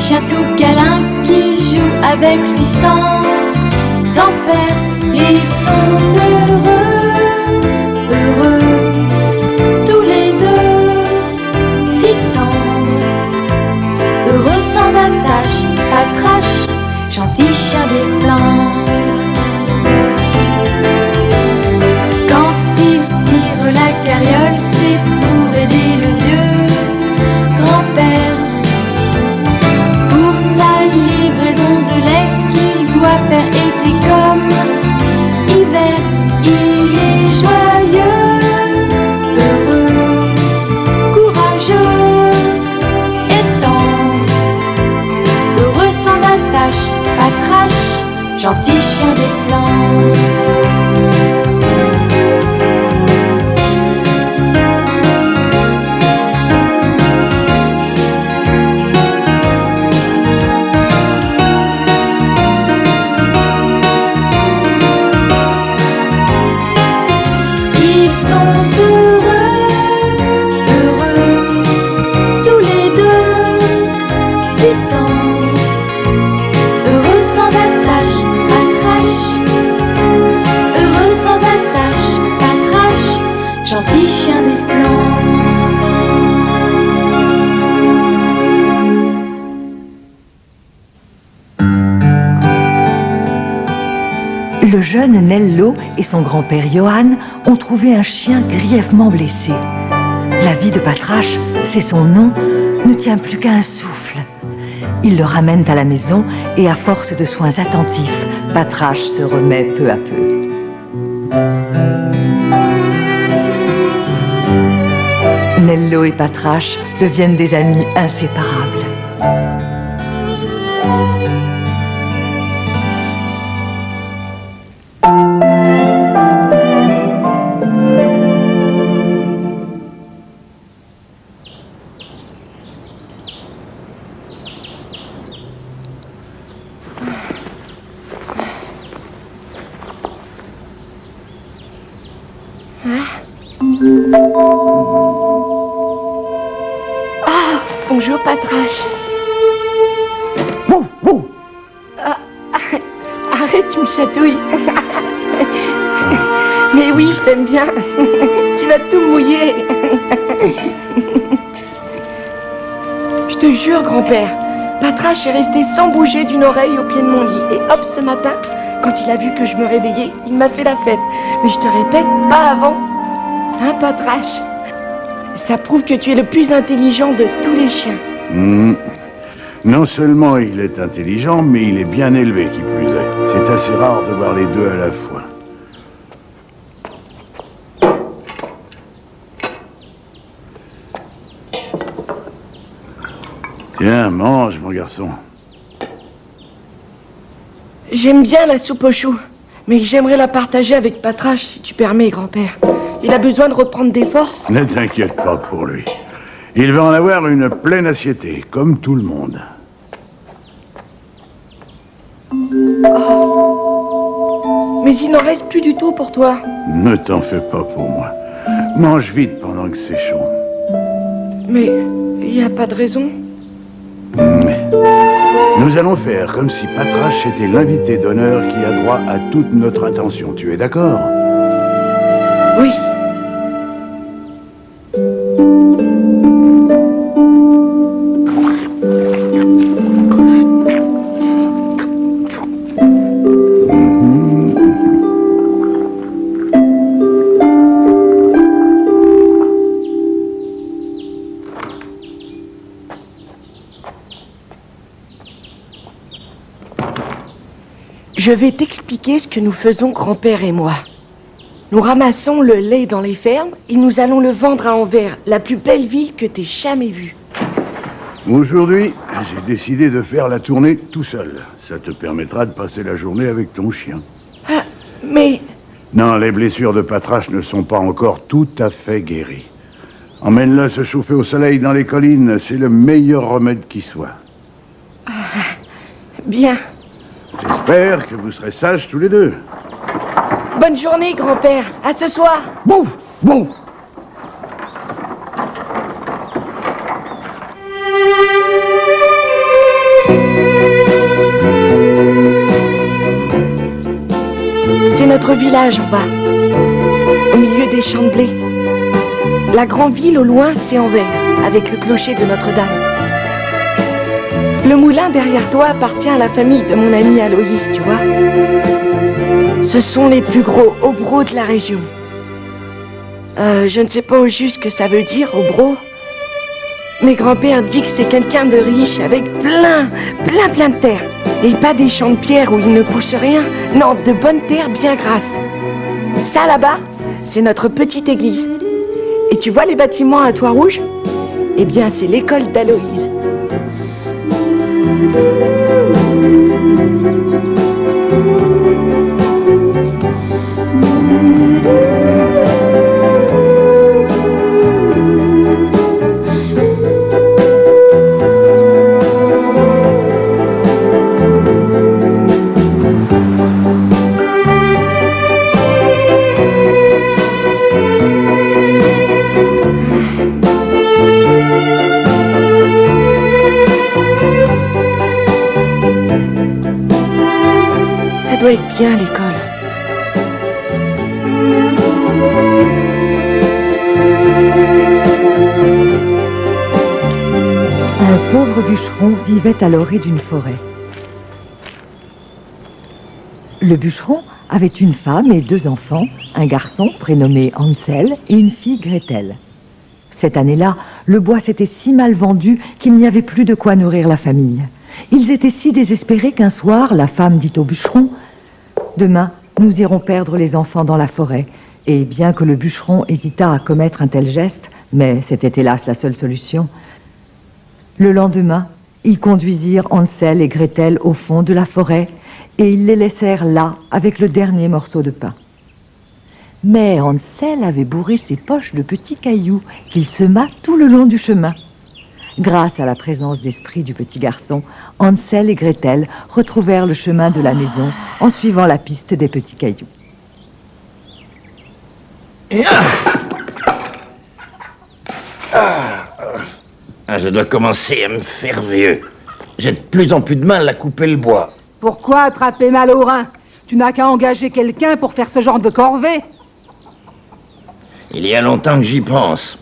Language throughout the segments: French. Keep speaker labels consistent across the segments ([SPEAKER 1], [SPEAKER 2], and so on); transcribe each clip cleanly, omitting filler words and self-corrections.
[SPEAKER 1] chien tout câlin qui joue avec lui sans faire. Ils sont heureux, tous les deux, si tendres. Heureux sans attache, pas crash, gentil chien des Flandres. Quand il tire la carriole, c'est pour aider le vieux grand-père. Pour sa livraison de lait qu'il doit faire été comme hiver, il est joyeux, heureux, courageux et tendre. Heureux sans attache, pas crash, gentil chien des Flandres.
[SPEAKER 2] Le jeune Nello et son grand-père Johan ont trouvé un chien grièvement blessé. La vie de Patrache, c'est son nom, ne tient plus qu'à un souffle. Ils le ramènent à la maison et à force de soins attentifs, Patrache se remet peu à peu. Nello et Patrache deviennent des amis inséparables.
[SPEAKER 3] Bonjour, Patrache. Ah, arrête, tu me chatouilles. Mais oui, je t'aime bien. Tu vas tout mouiller. Je te jure, grand-père, Patrache est resté sans bouger d'une oreille au pied de mon lit. Et hop, ce matin, quand il a vu que je me réveillais, il m'a fait la fête. Mais je te répète, pas avant. Hein, Patrache? Ça prouve que tu es le plus intelligent de tous les chiens.
[SPEAKER 4] Non seulement il est intelligent, mais il est bien élevé, qui plus est. C'est assez rare de voir les deux à la fois. Tiens, mange, mon garçon.
[SPEAKER 3] J'aime bien la soupe aux choux, mais j'aimerais la partager avec Patrache, si tu permets, grand-père. Il a besoin de reprendre des forces.
[SPEAKER 4] Ne t'inquiète pas pour lui. Il va en avoir une pleine assiette, comme tout le monde.
[SPEAKER 3] Oh. Mais il n'en reste plus du tout pour toi.
[SPEAKER 4] Ne t'en fais pas pour moi. Mange vite pendant que c'est chaud.
[SPEAKER 3] Mais il n'y a pas de raison.
[SPEAKER 4] Nous allons faire comme si Patrache était l'invité d'honneur qui a droit à toute notre attention. Tu es d'accord?
[SPEAKER 3] Oui. Je vais t'expliquer ce que nous faisons, grand-père et moi. Nous ramassons le lait dans les fermes et nous allons le vendre à Anvers, la plus belle ville que t'aies jamais vue.
[SPEAKER 4] Aujourd'hui, j'ai décidé de faire la tournée tout seul. Ça te permettra de passer la journée avec ton chien.
[SPEAKER 3] Ah, mais...
[SPEAKER 4] Non, les blessures de Patrache ne sont pas encore tout à fait guéries. Emmène-le se chauffer au soleil dans les collines, c'est le meilleur remède qui soit.
[SPEAKER 3] Ah, bien.
[SPEAKER 4] J'espère que vous serez sages tous les deux.
[SPEAKER 3] Bonne journée, grand-père. À ce soir.
[SPEAKER 4] Bon, bon.
[SPEAKER 3] notre village en bas, au milieu des champs de blé. La grande ville au loin, c'est en vert, avec le clocher de Notre-Dame. Le moulin derrière toi appartient à la famille de mon ami Aloïs, tu vois. Ce sont les plus gros obros de la région. Je ne sais pas au juste ce que ça veut dire, obro. Mais grand-père dit que c'est quelqu'un de riche, avec plein de terre. Et pas des champs de pierre où il ne pousse rien. Non, de bonnes terres bien grasses. Ça, là-bas, c'est notre petite église. Et tu vois les bâtiments à toit rouge? Eh bien, c'est l'école d'Aloïse. Ça doit être bien l'école.
[SPEAKER 2] Un pauvre bûcheron vivait à l'orée d'une forêt. Le bûcheron avait une femme et 2 enfants, un garçon prénommé Hansel et une fille Gretel. Cette année-là, le bois s'était si mal vendu qu'il n'y avait plus de quoi nourrir la famille. Ils étaient si désespérés qu'un soir, la femme dit au bûcheron « Demain, nous irons perdre les enfants dans la forêt. » Et bien que le bûcheron hésitât à commettre un tel geste, mais c'était hélas la seule solution, le lendemain, ils conduisirent Hansel et Gretel au fond de la forêt et ils les laissèrent là avec le dernier morceau de pain. Mais Hansel avait bourré ses poches de petits cailloux qu'il sema tout le long du chemin. Grâce à la présence d'esprit du petit garçon, Hansel et Gretel retrouvèrent le chemin de la maison en suivant la piste des petits cailloux.
[SPEAKER 5] Je dois commencer à me faire vieux. J'ai de plus en plus de mal à couper le bois.
[SPEAKER 6] Pourquoi attraper mal au rein? Tu n'as qu'à engager quelqu'un pour faire ce genre de corvée.
[SPEAKER 5] Il y a longtemps que j'y pense.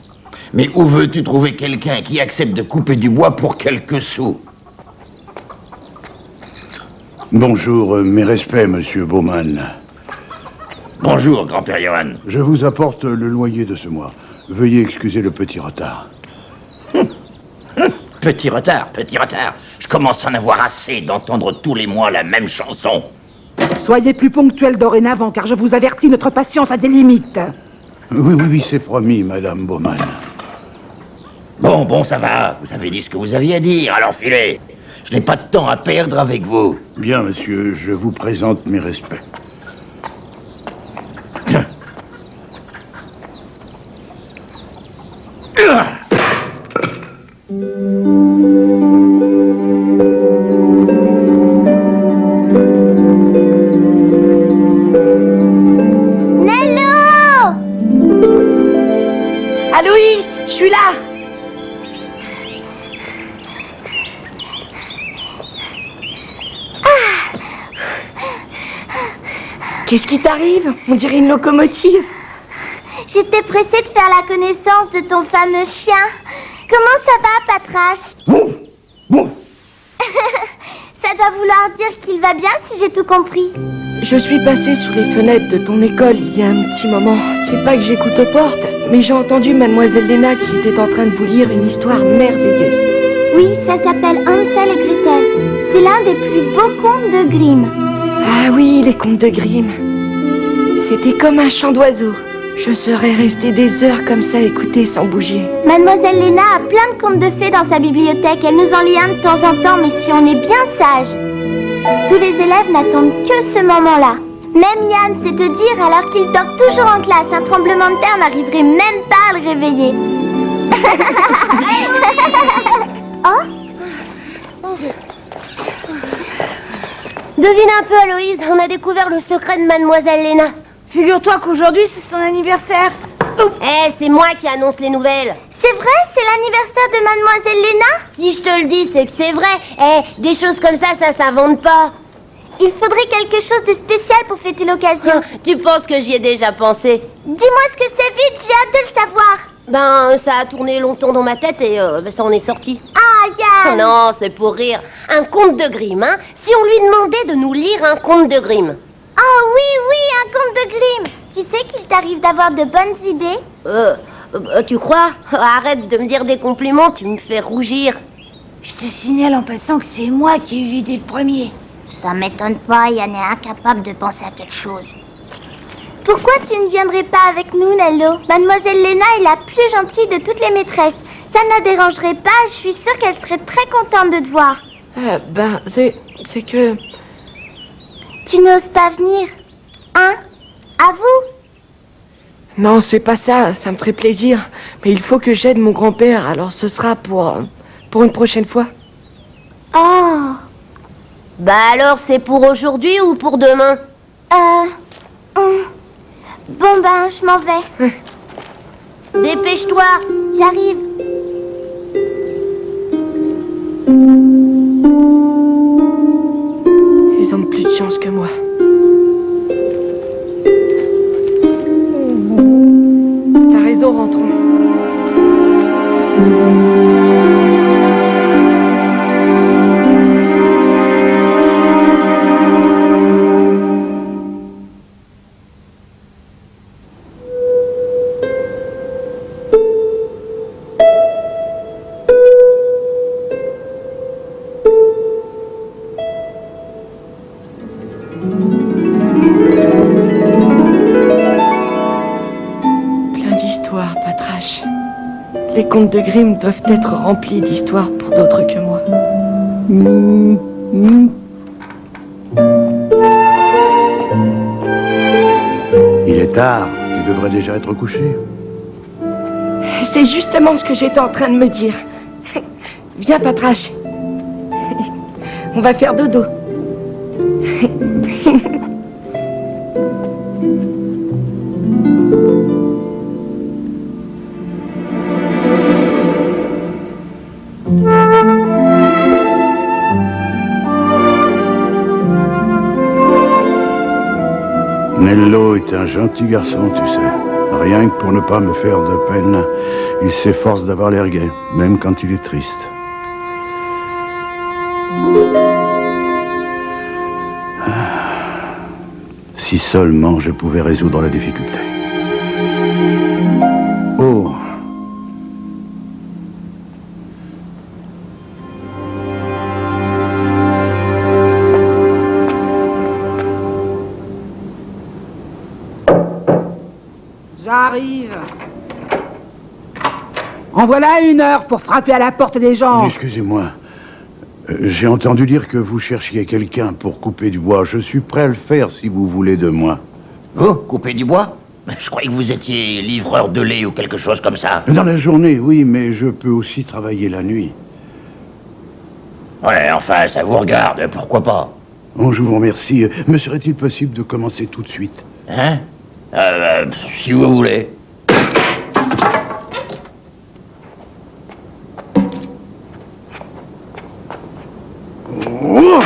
[SPEAKER 5] Mais où veux-tu trouver quelqu'un qui accepte de couper du bois pour quelques sous?
[SPEAKER 4] Bonjour, mes respects, monsieur Baumann.
[SPEAKER 5] Bonjour, grand-père Johan.
[SPEAKER 4] Je vous apporte le loyer de ce mois. Veuillez excuser le petit retard.
[SPEAKER 5] Petit retard, petit retard. Je commence à en avoir assez d'entendre tous les mois la même chanson.
[SPEAKER 6] Soyez plus ponctuel dorénavant, car je vous avertis, notre patience a des limites.
[SPEAKER 4] Oui, c'est promis, madame Baumann.
[SPEAKER 5] Bon, ça va. Vous avez dit ce que vous aviez à dire, alors filez. Je n'ai pas de temps à perdre avec vous.
[SPEAKER 4] Bien, monsieur, je vous présente mes respects.
[SPEAKER 3] Aloïs, je suis là. Qu'est-ce qui t'arrive? On dirait une locomotive.
[SPEAKER 7] J'étais pressée de faire la connaissance de ton fameux chien. Comment ça va, Patrache? Ça doit vouloir dire qu'il va bien, si j'ai tout compris.
[SPEAKER 3] Je suis passée sous les fenêtres de ton école il y a un petit moment. C'est pas que j'écoute aux portes, mais j'ai entendu Mademoiselle Léna qui était en train de vous lire une histoire merveilleuse.
[SPEAKER 7] Oui, ça s'appelle Hansel et Gretel. C'est l'un des plus beaux contes de Grimm.
[SPEAKER 3] Ah oui, les contes de Grimm. C'était comme un chant d'oiseau. Je serais restée des heures comme ça à écouter sans bouger.
[SPEAKER 7] Mademoiselle Léna a plein de contes de fées dans sa bibliothèque. Elle nous en lit un de temps en temps, mais si on est bien sage. Tous les élèves n'attendent que ce moment-là. Même Yann sait te dire, alors qu'il dort toujours en classe, un tremblement de terre n'arriverait même pas à le réveiller. Oh? Devine un peu, Aloïse, on a découvert le secret de Mademoiselle Léna.
[SPEAKER 8] Figure-toi qu'aujourd'hui, c'est son anniversaire.
[SPEAKER 7] C'est moi qui annonce les nouvelles. C'est vrai? C'est l'anniversaire de Mademoiselle Léna? Si je te le dis, c'est que c'est vrai. Des choses comme ça s'invente pas. Il faudrait quelque chose de spécial pour fêter l'occasion.
[SPEAKER 9] Tu penses que j'y ai déjà pensé?
[SPEAKER 7] Dis-moi ce que c'est vite, j'ai hâte de le savoir.
[SPEAKER 9] Ben, ça a tourné longtemps dans ma tête et ça en est sorti.
[SPEAKER 7] Ah, Yann!
[SPEAKER 9] Non, c'est pour rire. Un conte de Grimm, hein? Si on lui demandait de nous lire un conte de Grimm.
[SPEAKER 7] Oh oui, un conte de Grimm. Tu sais qu'il t'arrive d'avoir de bonnes idées?
[SPEAKER 9] Tu crois? Arrête de me dire des compliments, tu me fais rougir.
[SPEAKER 8] Je te signale en passant que c'est moi qui ai eu l'idée le premier.
[SPEAKER 7] Ça m'étonne pas, Yann est incapable de penser à quelque chose. Pourquoi tu ne viendrais pas avec nous, Nello? Mademoiselle Léna est la plus gentille de toutes les maîtresses. Ça ne la dérangerait pas, je suis sûre qu'elle serait très contente de te voir.
[SPEAKER 3] C'est que...
[SPEAKER 7] Tu n'oses pas venir, hein? À vous?
[SPEAKER 3] Non, c'est pas ça, ça me ferait plaisir. Mais il faut que j'aide mon grand-père, alors ce sera pour une prochaine fois.
[SPEAKER 7] Oh.
[SPEAKER 9] Bah alors, c'est pour aujourd'hui ou pour demain?
[SPEAKER 7] Bon ben, je m'en vais.
[SPEAKER 9] Dépêche-toi.
[SPEAKER 7] J'arrive.
[SPEAKER 3] Ils ont plus de chance que moi. T'as raison, rentrons. Les contes de Grimm doivent être remplis d'histoires pour d'autres que moi.
[SPEAKER 4] Il est tard, tu devrais déjà être couché.
[SPEAKER 3] C'est justement ce que j'étais en train de me dire. Viens, Patrache. On va faire dodo.
[SPEAKER 4] Nello est un gentil garçon, tu sais. Rien que pour ne pas me faire de peine, il s'efforce d'avoir l'air gai, même quand il est triste. Si seulement je pouvais résoudre la difficulté. Oh.
[SPEAKER 6] J'arrive. En voilà 1 heure pour frapper à la porte des gens.
[SPEAKER 4] Excusez-moi. J'ai entendu dire que vous cherchiez quelqu'un pour couper du bois. Je suis prêt à le faire si vous voulez de moi.
[SPEAKER 5] Vous, couper du bois? Je croyais que vous étiez livreur de lait ou quelque chose comme ça.
[SPEAKER 4] Dans la journée, oui, mais je peux aussi travailler la nuit.
[SPEAKER 5] Ouais, enfin, ça vous regarde, pourquoi pas?
[SPEAKER 4] Oh, je vous remercie. Me serait-il possible de commencer tout de suite?
[SPEAKER 5] Hein? Si vous voulez.
[SPEAKER 4] Oh!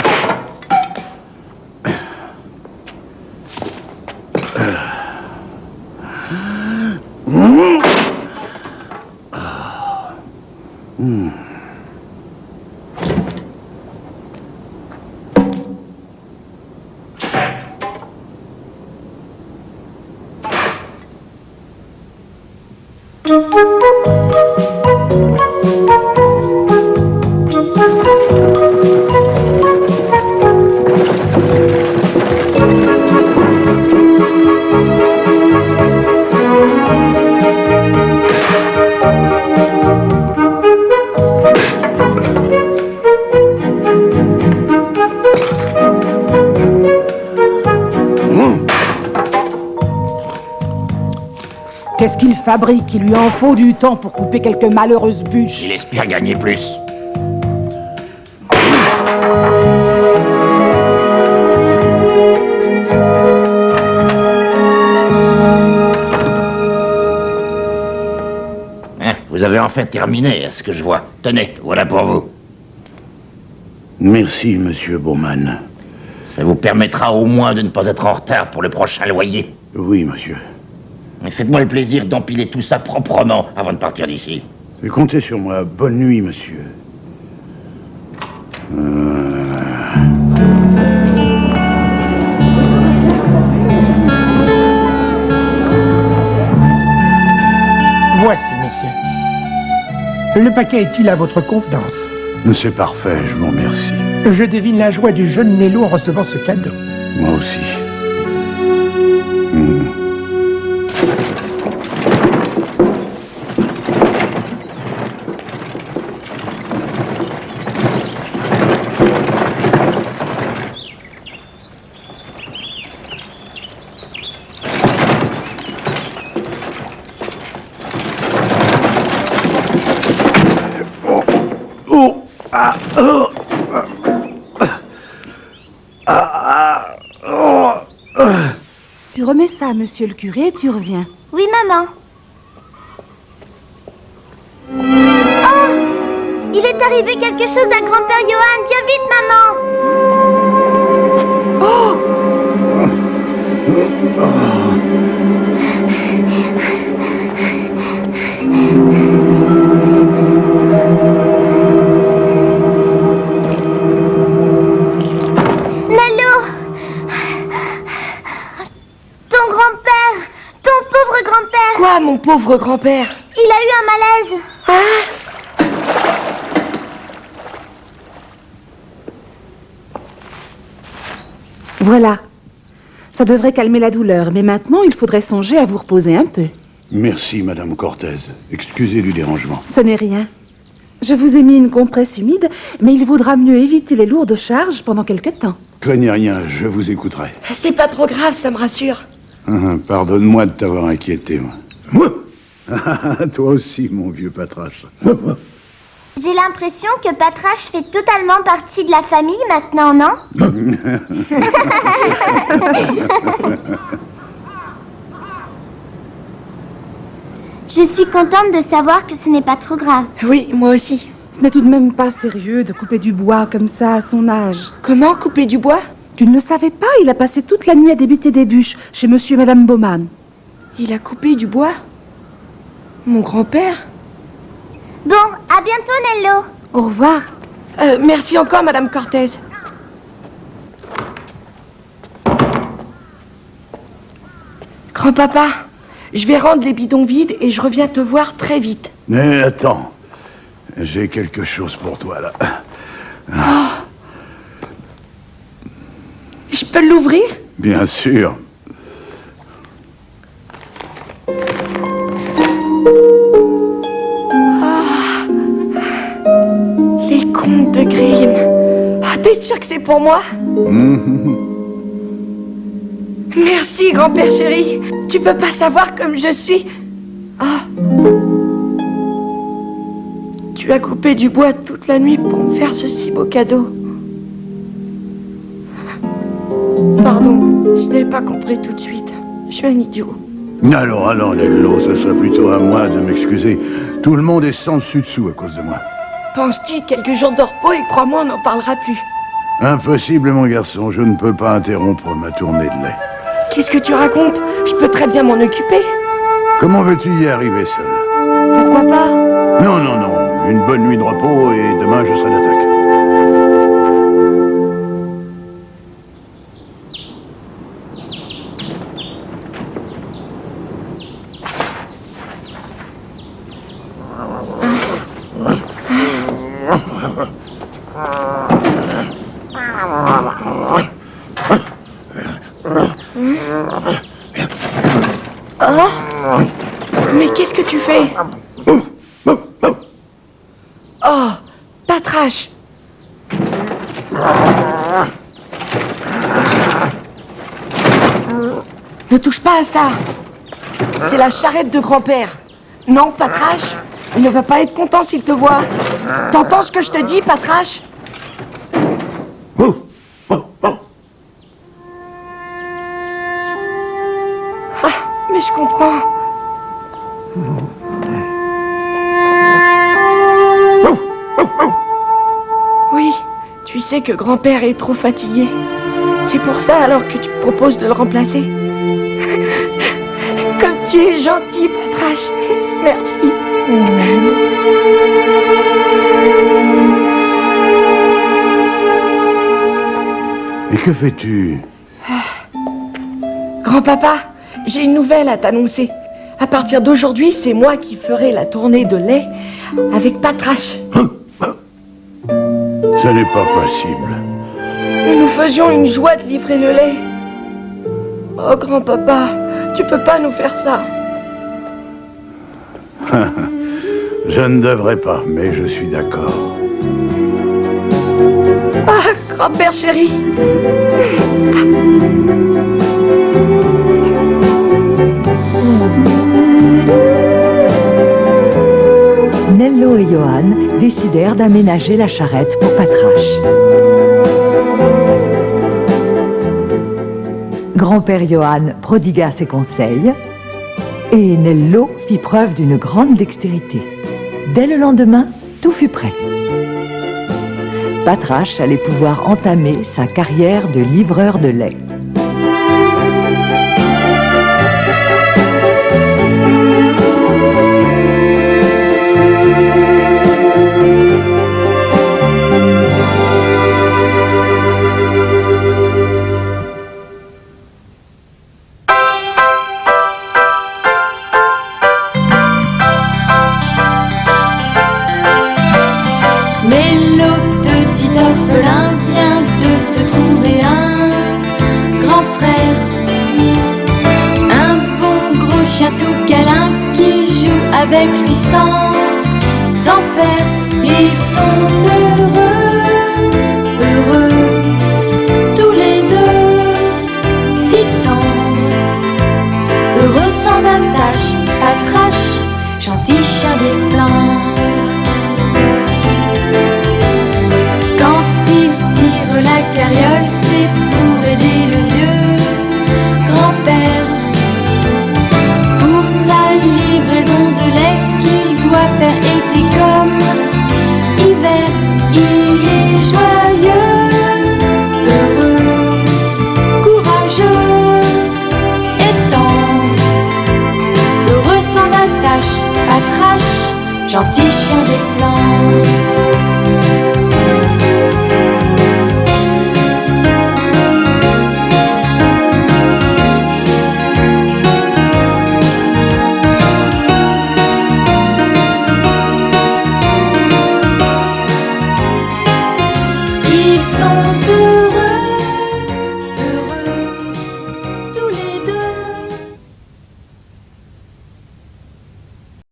[SPEAKER 6] Qu'est-ce qu'il fabrique? Il lui en faut du temps pour couper quelques malheureuses bûches.
[SPEAKER 5] Il espère gagner plus. Hein, vous avez enfin terminé, à ce que je vois. Tenez, voilà pour vous.
[SPEAKER 4] Merci, monsieur Bowman.
[SPEAKER 5] Ça vous permettra au moins de ne pas être en retard pour le prochain loyer.
[SPEAKER 4] Oui, monsieur.
[SPEAKER 5] Mais faites-moi le plaisir d'empiler tout ça proprement avant de partir d'ici.
[SPEAKER 4] Comptez sur moi. Bonne nuit, monsieur.
[SPEAKER 10] Voici, messieurs. Le paquet est-il à votre convenance?
[SPEAKER 4] C'est parfait, je vous remercie.
[SPEAKER 10] Je devine la joie du jeune Nello en recevant ce cadeau.
[SPEAKER 4] Moi aussi.
[SPEAKER 6] Tu remets ça à monsieur le curé et tu reviens.
[SPEAKER 7] Oui, maman. Oh! Il est arrivé quelque chose à grand-père Johann. Viens vite, maman. Nello! Ton grand-père! Ton pauvre grand-père!
[SPEAKER 3] Quoi, mon pauvre grand-père?
[SPEAKER 7] Il a eu un malaise.
[SPEAKER 6] Voilà. Ça devrait calmer la douleur, mais maintenant, il faudrait songer à vous reposer un peu.
[SPEAKER 4] Merci, Madame Cortez. Excusez du dérangement.
[SPEAKER 6] Ce n'est rien. Je vous ai mis une compresse humide, mais il vaudra mieux éviter les lourdes charges pendant quelque temps.
[SPEAKER 4] Craignez rien, je vous écouterai.
[SPEAKER 3] C'est pas trop grave, ça me rassure.
[SPEAKER 4] Pardonne-moi de t'avoir inquiété, moi. Toi aussi, mon vieux Patrache.
[SPEAKER 7] J'ai l'impression que Patrache fait totalement partie de la famille maintenant, non? Je suis contente de savoir que ce n'est pas trop grave.
[SPEAKER 3] Oui, moi aussi.
[SPEAKER 6] Ce n'est tout de même pas sérieux de couper du bois comme ça à son âge.
[SPEAKER 3] Comment couper du bois?
[SPEAKER 6] Tu ne le savais pas, il a passé toute la nuit à débiter des bûches chez monsieur et madame Baumann.
[SPEAKER 3] Il a coupé du bois? Mon grand-père?
[SPEAKER 7] Bon, à bientôt, Nello.
[SPEAKER 6] Au revoir.
[SPEAKER 3] Merci encore, Madame Cortez. Grand-papa, je vais rendre les bidons vides et je reviens te voir très vite.
[SPEAKER 4] Mais attends, j'ai quelque chose pour toi, là.
[SPEAKER 3] Je peux l'ouvrir?
[SPEAKER 4] Bien sûr.
[SPEAKER 3] Les contes de Grimm. Ah, t'es sûr que c'est pour moi? Merci, grand-père chéri. Tu peux pas savoir comme je suis. Ah. Tu as coupé du bois toute la nuit pour me faire ce si beau cadeau. Pardon, je n'avais pas compris tout de suite. Je suis un idiot.
[SPEAKER 4] Alors, Nello, ce serait plutôt à moi de m'excuser. Tout le monde est sans dessus dessous à cause de moi.
[SPEAKER 3] Penses-tu quelques jours de repos et crois-moi, on n'en parlera plus.
[SPEAKER 4] Impossible, mon garçon. Je ne peux pas interrompre ma tournée de lait.
[SPEAKER 3] Qu'est-ce que tu racontes? Je peux très bien m'en occuper.
[SPEAKER 4] Comment veux-tu y arriver seul?
[SPEAKER 3] Pourquoi pas?
[SPEAKER 4] Non. Une bonne nuit de repos et demain je serai d'attaque.
[SPEAKER 3] Oh! Mais qu'est-ce que tu fais? Oh! Patrache! Ne touche pas à ça! C'est la charrette de grand-père. Non, Patrache, il ne va pas être content s'il te voit. T'entends ce que je te dis, Patrache? Ah, mais je comprends. Oui, tu sais que grand-père est trop fatigué. C'est pour ça alors que tu me proposes de le remplacer. Comme tu es gentil, Patrache. Merci.
[SPEAKER 4] Et que fais-tu?
[SPEAKER 3] Grand-papa, j'ai une nouvelle à t'annoncer. À partir d'aujourd'hui, c'est moi qui ferai la tournée de lait avec Patrache.
[SPEAKER 4] Ce n'est pas possible.
[SPEAKER 3] Nous nous faisions une joie de livrer le lait. Oh, grand-papa, tu peux pas nous faire ça.
[SPEAKER 4] Je ne devrais pas, mais je suis d'accord.
[SPEAKER 3] Ah, grand-père chéri.
[SPEAKER 2] Nello et Johan décidèrent d'aménager la charrette pour Patrache. Grand-père Johan prodigua ses conseils et Nello fit preuve d'une grande dextérité. Dès le lendemain, tout fut prêt. Patrache allait pouvoir entamer sa carrière de livreur de lait.
[SPEAKER 1] Nello, petit orphelin, vient de se trouver un grand frère. Un bon gros chien tout câlin qui joue avec lui sans faire. Ils sont heureux, tous les deux, si tendres. Heureux sans attache, Patrache, gentil chien des Flandres. La carriole, c'est pour aider le vieux grand-père. Pour sa livraison de lait qu'il doit faire été comme hiver, il est joyeux, heureux, courageux et tendre. Heureux sans attache, Patrache, gentil chien des